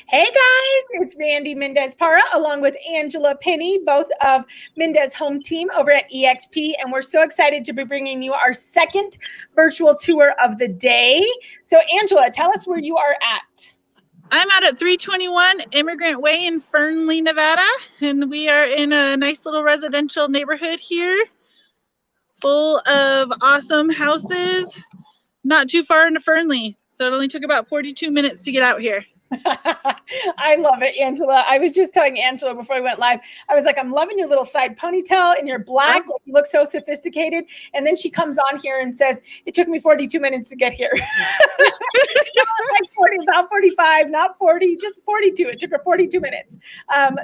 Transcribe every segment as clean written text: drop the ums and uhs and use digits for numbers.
Hey guys, it's Randy Mendez-Para along with Angela Penny, both of Mendez Home Team over at EXP, and we're so excited to be bringing you our second virtual tour of the day. So Angela, tell us where you are at. I'm out at 321 Emigrant Way in Fernley, Nevada, and we are in a nice little residential neighborhood here, full of awesome houses, not too far into Fernley, so it only took about 42 minutes to get out here. I love it, Angela. I was just telling Angela before we went live, I was like, I'm loving your little side ponytail and your black. Like, you look so sophisticated. And then she comes on here and says, it took me 42 minutes to get here. Like 40, not 45, not 40, just 42. It took her 42 minutes.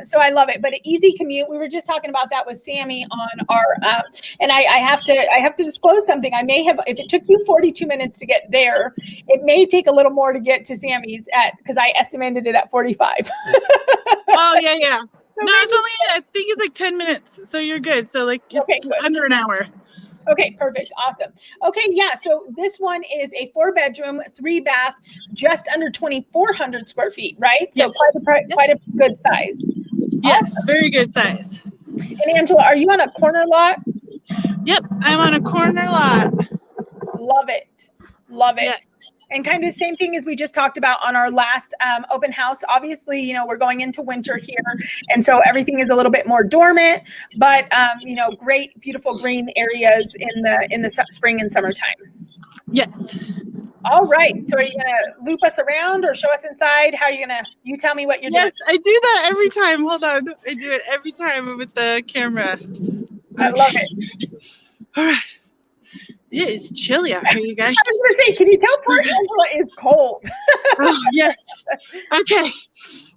So I love it. But an easy commute. We were just talking about that with Sammy on our, and I have to disclose something. I may have, if it took you 42 minutes to get there, it may take a little more to get to Sammy's because I estimated it at 45. Oh, yeah. So no, it's only, I think it's like 10 minutes. So you're good. So like it's under an hour. Okay, perfect. Awesome. Okay, yeah. So this one is a 4-bedroom, 3-bath, just under 2,400 square feet, right? So yes. quite a good size. Yes, awesome. Very good size. And Angela, are you on a corner lot? Yep, I'm on a corner lot. Love it. Love it. Yes. And kind of the same thing as we just talked about on our last open house. Obviously, we're going into winter here. And so everything is a little bit more dormant, but, great, beautiful green areas in the spring and summertime. Yes. All right. So are you going to loop us around or show us inside? How are you going to, you tell me what you're doing? Yes, I do that every time. Hold on. I do it every time with the camera. I love it. All right. It is chilly out here, you guys. I was going to say, can you tell poor Angela is cold? Oh, yes. Okay.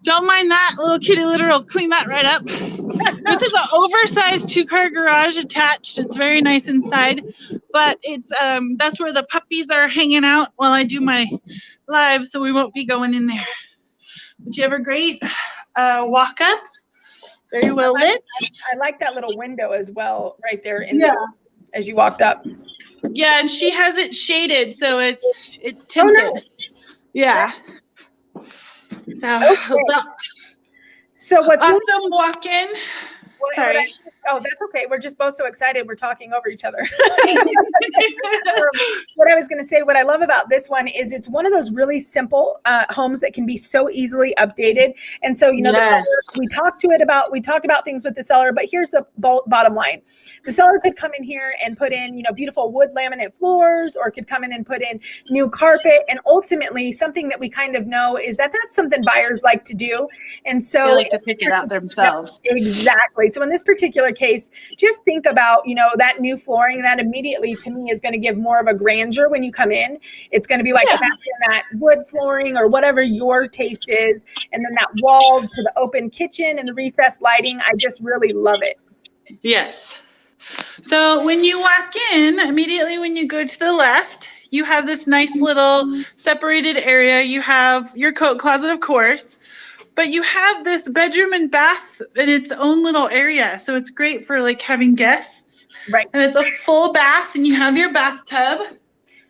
Don't mind that. Little kitty litter will clean that right up. This is an oversized 2-car garage attached. It's very nice inside, but it's that's where the puppies are hanging out while I do my live, so we won't be going in there. But you have a great walk up. Very well lit. I like that little window as well, right there as you walked up. Yeah, and she has it shaded, so it's tinted. Oh, no. Yeah. So what's awesome walk-in? Sorry. That's okay. We're just both so excited. We're talking over each other. What I was going to say, what I love about this one is it's one of those really simple homes that can be so easily updated. And so, the seller, we talk about things with the seller, but here's the bottom line. The seller could come in here and put in, beautiful wood laminate floors, or could come in and put in new carpet. And ultimately, something that we kind of know is that that's something buyers like to do. And so they like to pick it out themselves. Exactly. So in this particular case, just think about, that new flooring that immediately to me is going to give more of a grandeur when you come in. It's going to be like imagine that wood flooring or whatever your taste is. And then that wall to the open kitchen and the recessed lighting. I just really love it. Yes. So when you walk in, immediately when you go to the left, you have this nice little separated area. You have your coat closet, of course. But you have this bedroom and bath in its own little area. So it's great for like having guests. Right. And it's a full bath and you have your bathtub.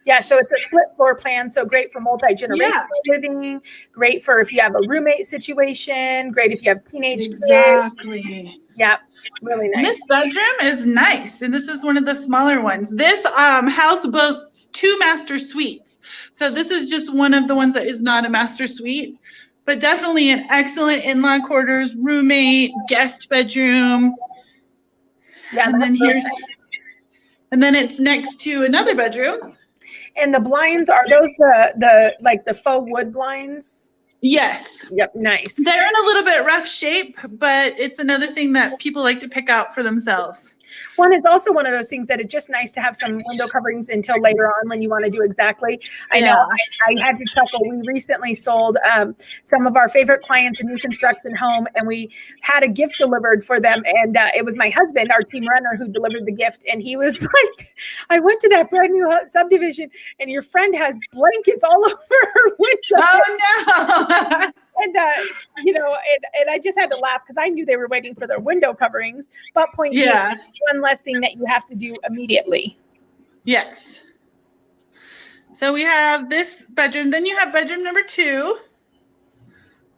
Yeah, so it's a split floor plan. So great for multi-generational living, great for if you have a roommate situation, great if you have teenage kids. Exactly. Yeah, really nice. And this bedroom is nice. And this is one of the smaller ones. This house boasts 2 master suites. So this is just one of the ones that is not a master suite. But definitely an excellent in-law quarters, roommate, guest bedroom. Yeah, and then it's next to another bedroom. And the blinds, are those the faux wood blinds? Yes. Yep, nice. They're in a little bit rough shape, but it's another thing that people like to pick out for themselves. One, it's also one of those things that it's just nice to have some window coverings until later on when you want to do exactly. I know I had to chuckle. We recently sold some of our favorite clients a new construction home, and we had a gift delivered for them. And it was my husband, our team runner, who delivered the gift. And he was like, I went to that brand new subdivision, and your friend has blankets all over her window. Oh, no. And, and I just had to laugh because I knew they were waiting for their window coverings. But point being, one less thing that you have to do immediately. Yes. So we have this bedroom. Then you have bedroom number 2.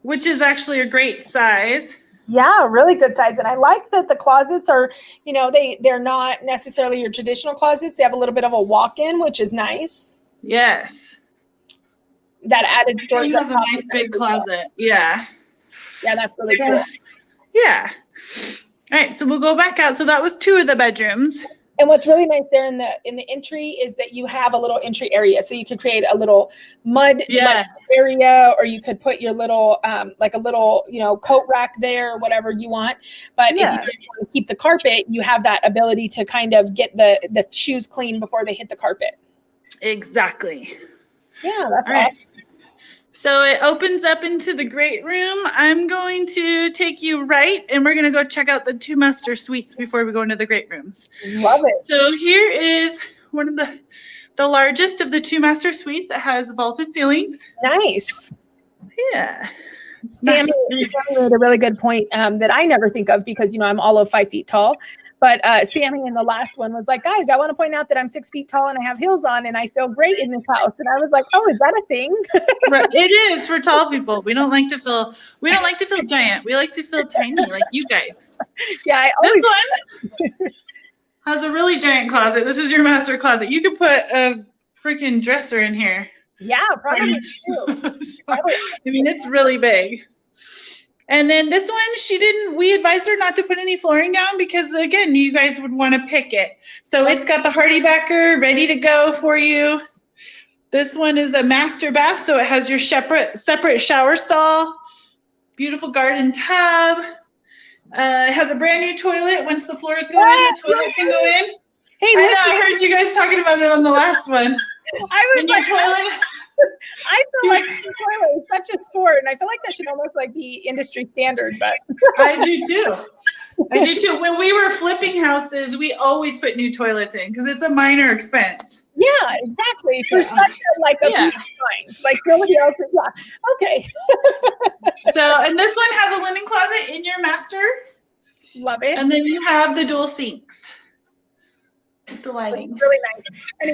which is actually a great size. Yeah, really good size. And I like that the closets are, they're not necessarily your traditional closets. They have a little bit of a walk-in, which is nice. Yes. That added storage. It has a nice big closet. Yeah. Yeah, that's really cool. Yeah. All right, so we'll go back out. So that was 2 of the bedrooms. And what's really nice there in the entry is that you have a little entry area. So you could create a little mud area, or you could put your little like a little, coat rack there, whatever you want. But if you want to keep the carpet, you have that ability to kind of get the shoes clean before they hit the carpet. Exactly. Yeah, that's all right. Awesome. So it opens up into the great room. I'm going to take you right, and we're going to go check out the 2 master suites before we go into the great rooms. Love it. So here is one of the largest of the 2 master suites. It has vaulted ceilings. Nice. Yeah. Sammy made a really good point that I never think of because, I'm all of 5 feet tall. But Sammy in the last one was like, guys, I want to point out that I'm 6 feet tall and I have heels on and I feel great in this house. And I was like, oh, is that a thing? Right. It is for tall people. We don't like to feel giant. We like to feel tiny like you guys. Yeah. This one has a really giant closet. This is your master closet. You could put a freaking dresser in here. Yeah, probably. It's really big. And then this one, we advised her not to put any flooring down because, again, you guys would want to pick it. So it's got the Hardy Backer ready to go for you. This one is a master bath, so it has your separate shower stall, beautiful garden tub. It has a brand new toilet. Once the floors go in, the toilet can go in. Hey, I heard you guys talking about it on the last one. I was like, toilet. I feel like the toilet is such a sport, and I feel like that should almost like be industry standard. But I do too. When we were flipping houses, we always put new toilets in because it's a minor expense. Yeah, exactly. For such a peace of mind, like nobody else is. Yeah. Okay. And this one has a linen closet in your master. Love it. And then you have the dual sinks. The lighting. It's really nice. And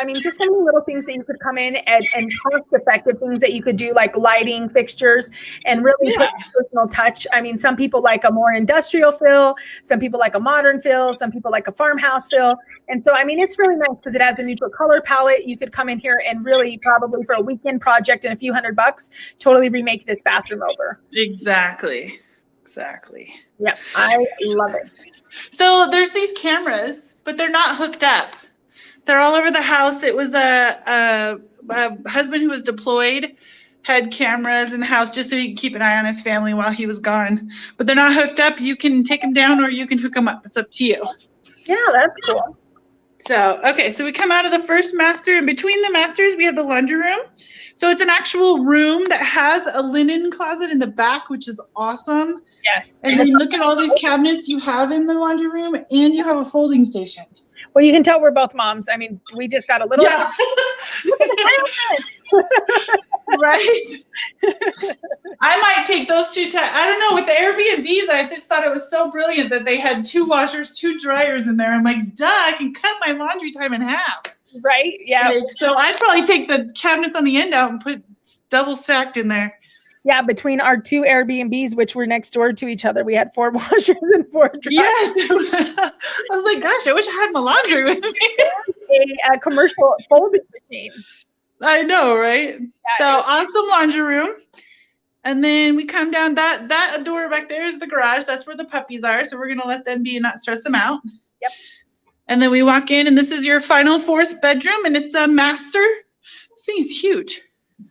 again, just so many little things that you could come in and cost-effective things that you could do, like lighting fixtures, and really put a personal touch. Some people like a more industrial feel. Some people like a modern feel. Some people like a farmhouse feel. And so, it's really nice because it has a neutral color palette. You could come in here and really probably for a weekend project and a few $100, totally remake this bathroom over. Exactly. Yeah, I love it. So there's these cameras, but they're not hooked up. They're all over the house. It was a husband who was deployed, had cameras in the house just so he could keep an eye on his family while he was gone. But they're not hooked up. You can take them down or you can hook them up. It's up to you. Yeah, that's cool. So we come out of the first master, and between the masters, we have the laundry room. So it's an actual room that has a linen closet in the back, which is awesome. Yes. And then look at all these cabinets you have in the laundry room, and you have a folding station. Well, you can tell we're both moms. We just got a little. Yeah. Right. I might take those 2 I don't know, with the Airbnbs, I just thought it was so brilliant that they had 2 washers, 2 dryers in there. I'm like, duh, I can cut my laundry time in half. Right. Yeah. So I'd probably take the cabinets on the end out and put double stacked in there. Yeah, between our 2 Airbnbs, which were next door to each other, we had 4 washers and 4 dryers. Yes. I was like, gosh, I wish I had my laundry with me. A commercial folding machine. I know, right? Yeah, so awesome laundry room. And then we come down, that door back there is the garage. That's where the puppies are. So we're going to let them be and not stress them out. Yep. And then we walk in, and this is your final 4th bedroom, and it's a master. This thing is huge.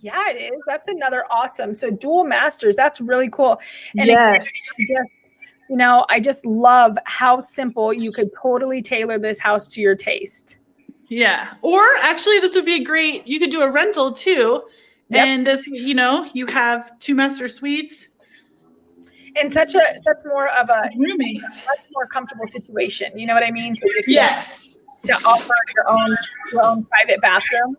Yeah, it is. That's another awesome. So dual masters, that's really cool. And yes. Again, I just love how simple you could totally tailor this house to your taste. Yeah. Or actually, this would be you could do a rental too. Yep. And this, you have 2 master suites. And such more of a roommate, much more comfortable situation. You know what I mean? Yes. To offer your own private bathroom.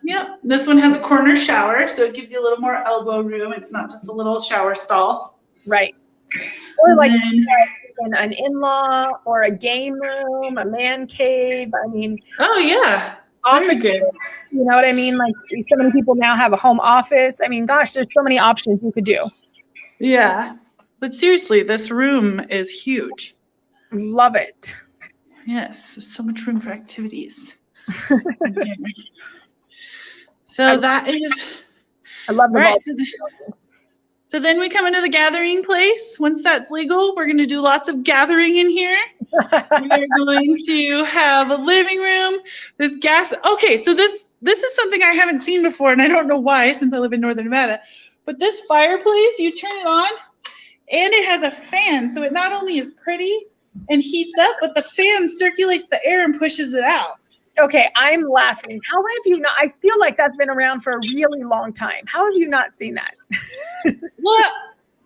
Yep. This one has a corner shower, so it gives you a little more elbow room. It's not just a little shower stall. Right. Or like an in-law or a game room, a man cave. Oh yeah. office. Very good. You know what I mean? Like so many people now have a home office. I mean, gosh, there's so many options you could do. Yeah. But seriously, this room is huge. Love it. Yes, there's so much room for activities. So that is I love the all right. ball. So then we come into the gathering place. Once that's legal, we're going to do lots of gathering in here. We're going to have a living room. This gas. Okay, so this is something I haven't seen before, and I don't know why since I live in Northern Nevada. But this fireplace, you turn it on, and it has a fan. So it not only is pretty and heats up, but the fan circulates the air and pushes it out. Okay, I'm laughing. How have you not? I feel like that's been around for a really long time. How have you not seen that? Well,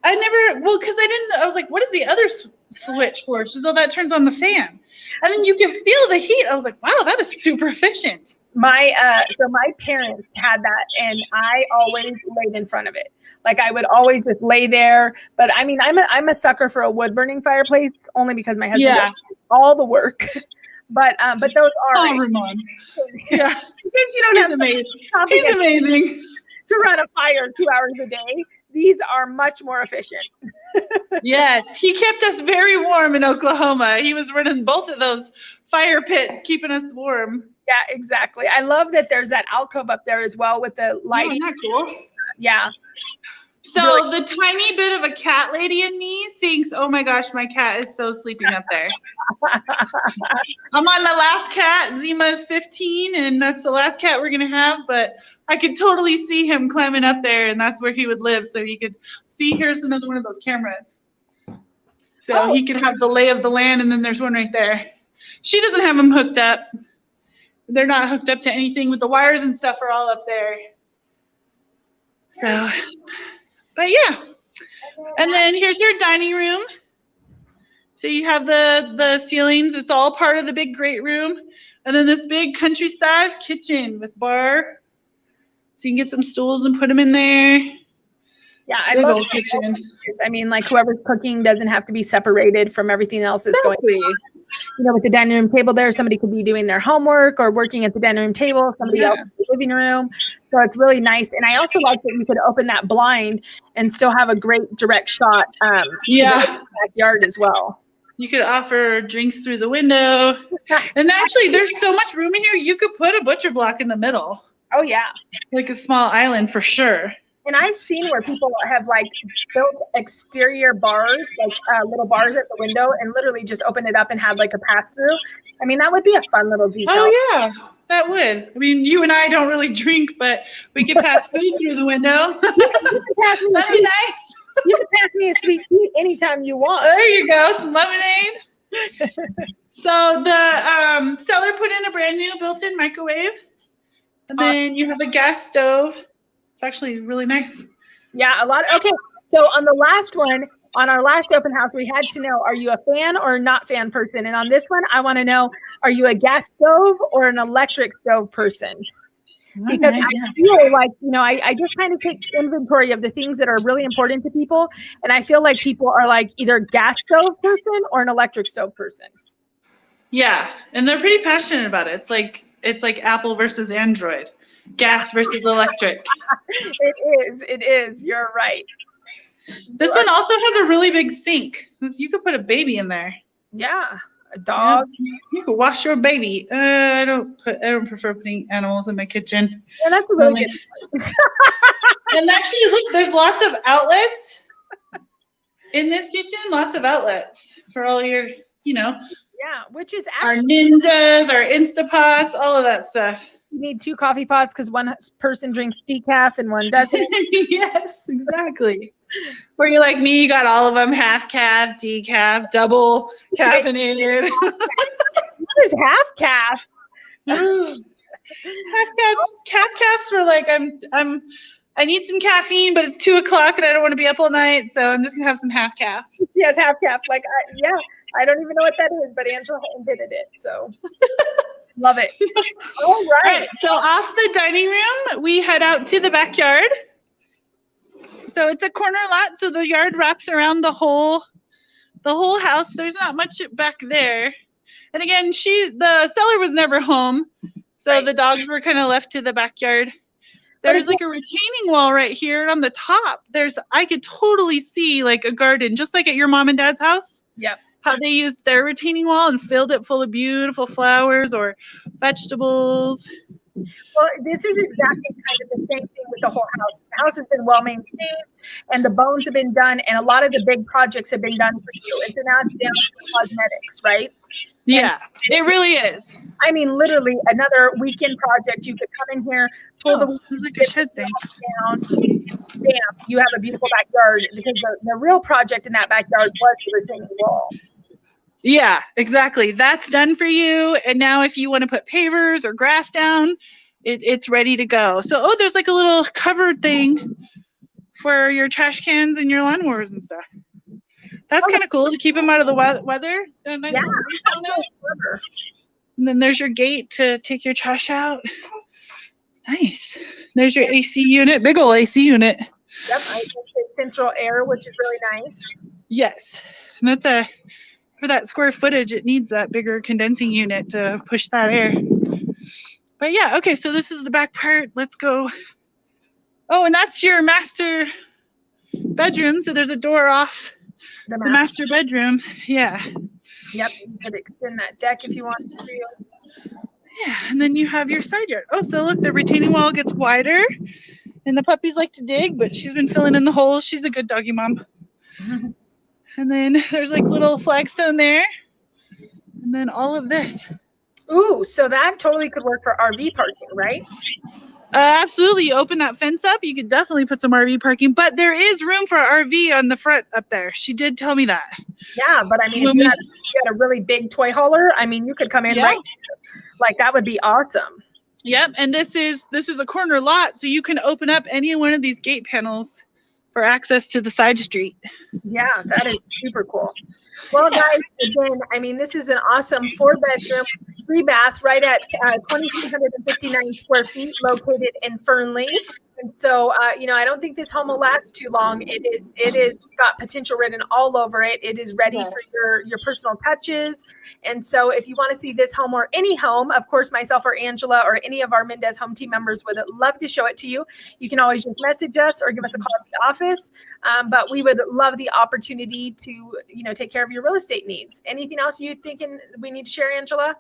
because I was like, what is the other switch for? So that turns on the fan. And then you can feel the heat. I was like, wow, that is super efficient. My parents had that, and I always laid in front of it. Like I would always just lay there. But I mean, I'm a sucker for a wood burning fireplace only because my husband does all the work. But those are Ramon. Yeah, because you don't have amazing. He's amazing to run a fire 2 hours a day. These are much more efficient. Yes, he kept us very warm in Oklahoma. He was running both of those fire pits, keeping us warm. Yeah, exactly. I love that there's that alcove up there as well with the lighting. Isn't that cool? Yeah. So the tiny bit of a cat lady in me thinks, oh my gosh, my cat is so sleeping up there. I'm on my last cat. Zima is 15, and that's the last cat we're going to have. But I could totally see him climbing up there, and that's where he would live. So you could see, here's another one of those cameras. So he could have the lay of the land, and then there's one right there. She doesn't have them hooked up. They're not hooked up to anything, but the wires and stuff are all up there. So, but yeah. And then here's your dining room. So you have the ceilings. It's all part of the big great room. And then this big country-sized kitchen with bar. So you can get some stools and put them in there. Yeah, I love the kitchen. I mean, like whoever's cooking doesn't have to be separated from everything else that's going on. You know, with the dining room table there, somebody could be doing their homework or working at the dining room table, somebody else in the living room. So it's really nice. And I also like that you could open that blind and still have a great direct shot to the backyard as well. You could offer drinks through the window. And actually, there's so much room in here, you could put a butcher block in the middle. Oh, yeah. Like a small island for sure. And I've seen where people have like built exterior bars, like little bars at the window, and literally just open it up and have like a pass through. I mean, that would be a fun little detail. Oh yeah, that would. I mean, you and I don't really drink, but we could pass food through the window. You can pass me That'd be nice. You can pass me a sweet tea anytime you want. There you go, some lemonade. So the seller put in a brand new built-in microwave, and then you have a gas stove. It's actually really nice. Yeah, a lot. Okay, so on the last one, on our last open house, we had to know, are you a fan or not fan person? And on this one, I want to know, are you a gas stove or an electric stove person? Because I feel like, you know, I just kind of take inventory of the things that are really important to people. And I feel like people are like either gas stove person or an electric stove person. Yeah, and they're pretty passionate about it. It's like Apple versus Android. Gas versus electric. It is. You're right. This one also has a really big sink. You could put a baby in there. Yeah, a dog. Yeah. You could wash your baby. I don't prefer putting animals in my kitchen. Yeah, that's a really good. And actually, look, there's lots of outlets in this kitchen. Lots of outlets for all your, you know. Yeah, which is actually our Ninjas, our Instapots, all of that stuff. You need 2 coffee pots because one person drinks decaf and one doesn't. Yes, exactly. Or you're like me, you got all of them, half calf, decaf, double caffeinated. What is half calf? Half calves were like, I need some caffeine, but it's 2 o'clock and I don't want to be up all night, so I'm just gonna have some half calf. Yes, half calf. Like, I don't even know what that is, but Angela invented it, so. Love it. All right. So off the dining room, we head out to the backyard. So it's a corner lot, so the yard wraps around the whole house. There's not much back there. And again, the seller was never home, So Right. the dogs were kind of left to the backyard. But There's like a retaining wall right here on the top. I could totally see like a garden, just like at your mom and dad's house. Yep. How they used their retaining wall and filled it full of beautiful flowers or vegetables. Well, this is exactly kind of the same thing with the whole house. The house has been well maintained and the bones have been done and a lot of the big projects have been done for you. And so now it's down to cosmetics, right? Yeah, it really is. I mean, literally another weekend project. You could come in here, pull the It's like a shed thing. down, bam, you have a beautiful backyard because the real project in that backyard was the retaining wall. Yeah, exactly. That's done for you. And now if you want to put pavers or grass down, it's ready to go. So, there's like a little covered thing for your trash cans and your lawnmowers and stuff. That's kind of cool to keep them out of the weather. So nice. Yeah. And then there's your gate to take your trash out. Nice. There's your AC unit, big old AC unit. Yep, I think it's central air, which is really nice. Yes. And that's for that square footage, it needs that bigger condensing unit to push that air. But yeah, okay, so this is the back part. Let's go. Oh, and that's your master bedroom. So there's a door off the master bedroom. Yeah. Yep, you could extend that deck if you wanted to. Yeah, and then you have your side yard. Oh, so look, the retaining wall gets wider. And the puppies like to dig, but she's been filling in the holes. She's a good doggy mom. And then there's like little flagstone there. And then all of this. Ooh, so that totally could work for RV parking, right? Absolutely. You open that fence up, you could definitely put some RV parking, but there is room for RV on the front up there. She did tell me that. Yeah, but I mean, if you had a really big toy hauler, I mean, you could come in right here. Like that would be awesome. Yep, and this is a corner lot, so you can open up any one of these gate panels for access to the side street. Yeah, that is super cool. Well, guys, again, I mean, this is an awesome 4-bedroom, 3-bath, right at 2,359 square feet, located in Fernley. And so, I don't think this home will last too long. It is got potential written all over it. It is ready for your personal touches. And so if you want to see this home or any home, of course, myself or Angela or any of our Mendez home team members would love to show it to you. You can always just message us or give us a call at the office. But we would love the opportunity to, take care of your real estate needs. Anything else you thinking we need to share, Angela?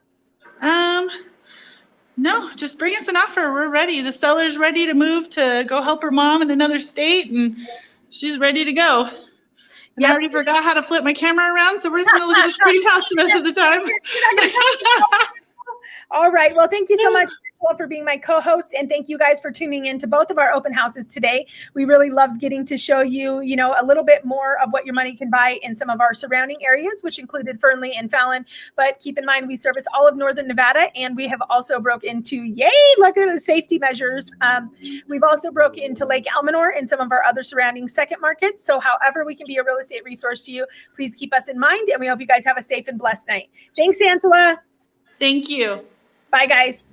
No, just bring us an offer. We're ready. The seller's ready to move to go help her mom in another state, and she's ready to go. And I already forgot how to flip my camera around, so we're just going to look at the screen house the rest of the time. All right. Well, thank you so much for being my co-host, and thank you guys for tuning in to both of our open houses today. We really loved getting to show you, a little bit more of what your money can buy in some of our surrounding areas, which included Fernley and Fallon. But keep in mind, we service all of Northern Nevada, and we have also broke into, look at the safety measures. We've also broke into Lake Almanor and some of our other surrounding second markets. So however we can be a real estate resource to you, please keep us in mind, and we hope you guys have a safe and blessed night. Thanks, Angela. Thank you. Bye, guys.